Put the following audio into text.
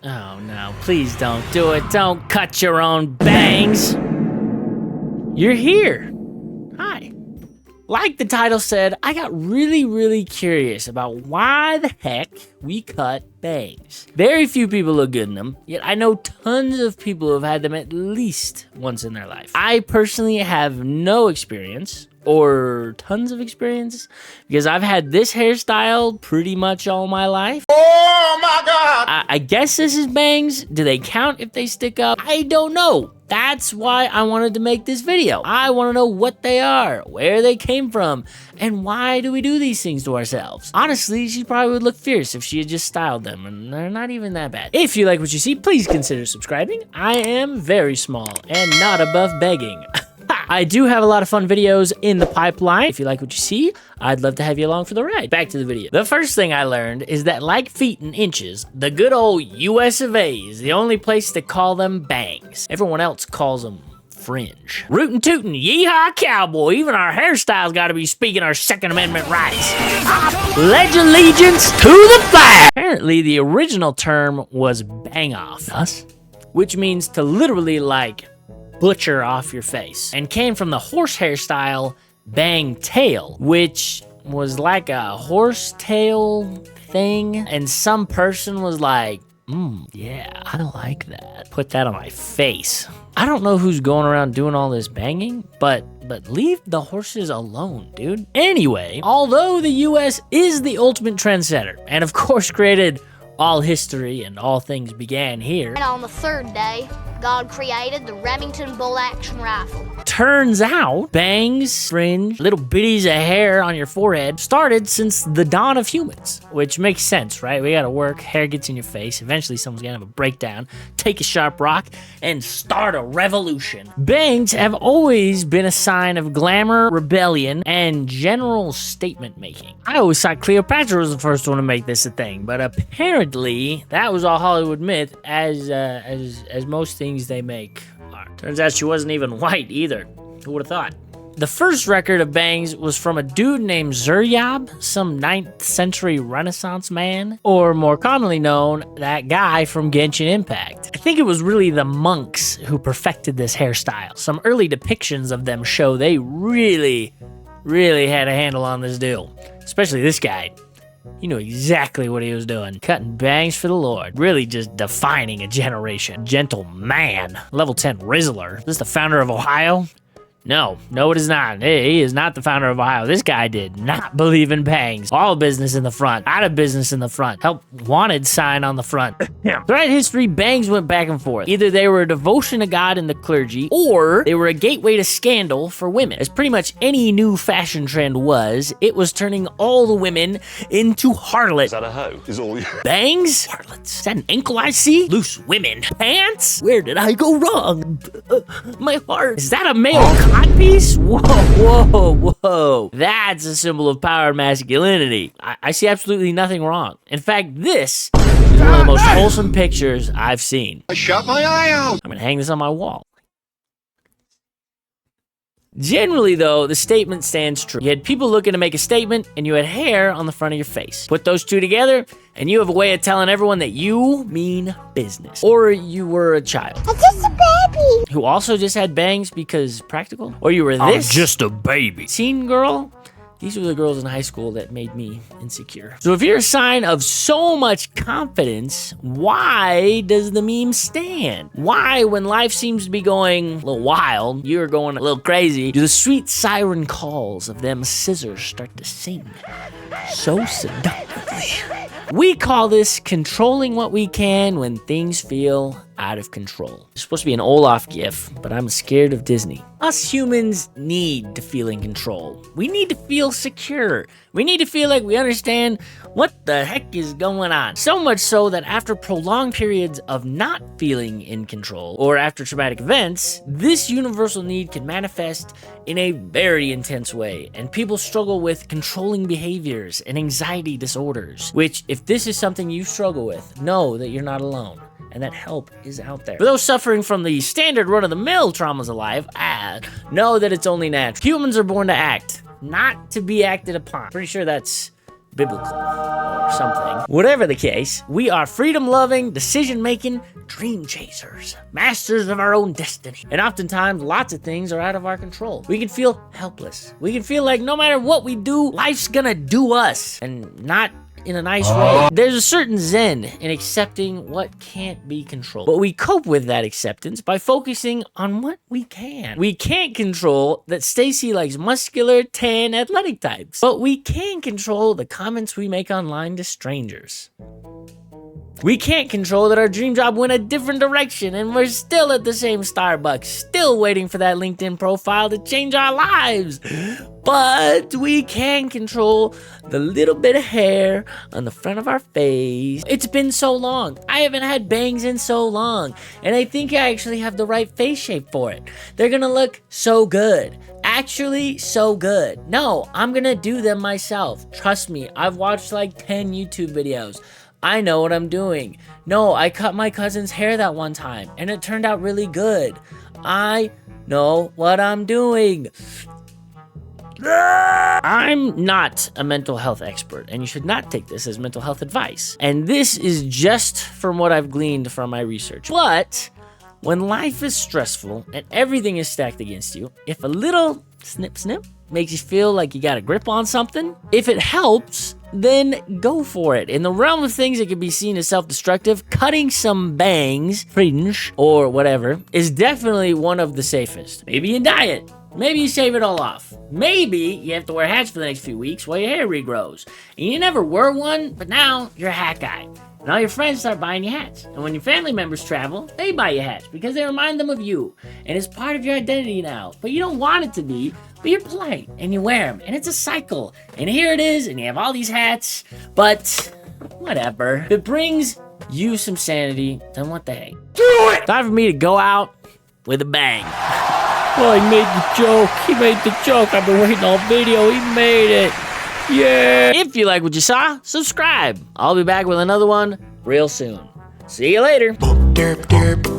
Oh no, please don't do it. Don't cut your own bangs. You're here. Hi. Like the title said, I got really curious about why the heck we cut bangs. Very few people look good in them, yet I know tons of people who have had them at least once in their life. I personally have no experience, or tons of experience, because I've had this hairstyle pretty much all my life. Oh my God! I guess this is bangs. Do they count if they stick up? I don't know. That's why I wanted to make this video. I want to know what they are, where they came from, and why do we do these things to ourselves? Honestly, she probably would look fierce if she had just styled them, and they're not even that bad. If you like what you see, please consider subscribing. I am very small and not above begging. I do have a lot of fun videos in the pipeline. If you like what you see, I'd love to have you along for the ride. Back to the video. The first thing I learned is that, like feet and inches, the good old US of A is the only place to call them bangs. Everyone else calls them fringe. Rootin' tootin', yeehaw cowboy, even our hairstyles gotta be speaking our Second Amendment rights. Pledge allegiance to the flag! Apparently, the original term was bang off, thus, which means to literally, like, butcher off your face, and came from the horse hairstyle bang tail, which was like a horse tail thing, and some person was like, yeah, I like that. Put that on my face. I don't know who's going around doing all this banging, but leave the horses alone, dude. Anyway, although the US is the ultimate trendsetter, and of course created all history and all things began here. And on the third day, God created the Remington bolt action rifle. Turns out, bangs, fringe, little bitties of hair on your forehead started since the dawn of humans, which makes sense, right? We gotta work, hair gets in your face, eventually someone's gonna have a breakdown, take a sharp rock, and start a revolution. Bangs have always been a sign of glamour, rebellion, and general statement making. I always thought Cleopatra was the first one to make this a thing, but apparently that was all Hollywood myth, as most things they make are. Turns out she wasn't even white either. Who would have thought? The first record of bangs was from a dude named Zuryab, some 9th century Renaissance man, or more commonly known, that guy from Genshin Impact. I think it was really the monks who perfected this hairstyle. Some early depictions of them show they really had a handle on this deal, especially this guy. He knew exactly what he was doing. Cutting bangs for the Lord. Really just defining a generation. Gentle man. Level 10 Rizzler. Is this the founder of Ohio? No, it is not. He is not the founder of Ohio. This guy did not believe in bangs. All business in the front. Out of business in the front. Help wanted sign on the front. Throughout history, bangs went back and forth. Either they were a devotion to God and the clergy, or they were a gateway to scandal for women. As pretty much any new fashion trend was, it was turning all the women into harlots. Is that a hoe? Is all you? Bangs? Harlots. Is that an ankle I see? Loose women. Pants? Where did I go wrong? My heart. Is that a male piece? Whoa. That's a symbol of power and masculinity. I see absolutely nothing wrong. In fact, this is one of the most wholesome pictures I've seen. I shut my eye out. I'm gonna hang this on my wall. Generally, though, the statement stands true. You had people looking to make a statement, and you had hair on the front of your face. Put those two together, and you have a way of telling everyone that you mean business. Or you were a child. I'm just a baby. Who also just had bangs because practical? Or you were this? I'm just a baby. Teen girl? These were the girls in high school that made me insecure. So if you're a sign of so much confidence, why does the meme stand? Why, when life seems to be going a little wild, you're going a little crazy, do the sweet siren calls of them scissors start to sing so seductively? We call this controlling what we can when things feel out of control. It's supposed to be an Olaf gif, but I'm scared of Disney. Us humans need to feel in control. We need to feel secure. We need to feel like we understand what the heck is going on. So much so that after prolonged periods of not feeling in control, or after traumatic events, this universal need can manifest in a very intense way, and people struggle with controlling behaviors and anxiety disorders, which, if this is something you struggle with, know that you're not alone, and that help is out there. For those suffering from the standard run-of-the-mill traumas of life, know that it's only natural. Humans are born to act, not to be acted upon. Pretty sure that's biblical. or something. Whatever the case, we are freedom-loving, decision-making dream chasers, masters of our own destiny. And oftentimes, lots of things are out of our control. We can feel helpless. We can feel like no matter what we do, life's gonna do us, and not in a nice way. There's a certain zen in accepting what can't be controlled. But we cope with that acceptance by focusing on what we can. We can't control that Stacy likes muscular, tan, athletic types. But we can control the comments we make online to strangers. We can't control that our dream job went a different direction and we're still at the same Starbucks, still waiting for that LinkedIn profile to change our lives. But we can control the little bit of hair on the front of our face. It's been so long. I haven't had bangs in so long. And I think I actually have the right face shape for it. They're gonna look so good. Actually, so good. No, I'm gonna do them myself. Trust me, I've watched like 10 YouTube videos. I know what I'm doing. No, I cut my cousin's hair that one time, and it turned out really good. I know what I'm doing. I'm not a mental health expert, and you should not take this as mental health advice. And this is just from what I've gleaned from my research. But when life is stressful and everything is stacked against you, if a little snip snip makes you feel like you got a grip on something, if it helps, then go for it. In the realm of things that can be seen as self-destructive, cutting some bangs, fringe, or whatever, is definitely one of the safest. Maybe you dye it. Maybe you shave it all off. Maybe you have to wear hats for the next few weeks while your hair regrows. And you never were one, but now you're a hat guy. And all your friends start buying you hats. And when your family members travel, they buy you hats because they remind them of you. And it's part of your identity now. But you don't want it to be, but you're polite and you wear them. And it's a cycle. And here it is, and you have all these hats. But whatever. If it brings you some sanity, then what the heck? Do it! Time for me to go out with a bang. Well, he made the joke. He made the joke. I've been waiting all video. He made it. Yeah! If you like what you saw, subscribe. I'll be back with another one real soon. See you later. Derp, derp.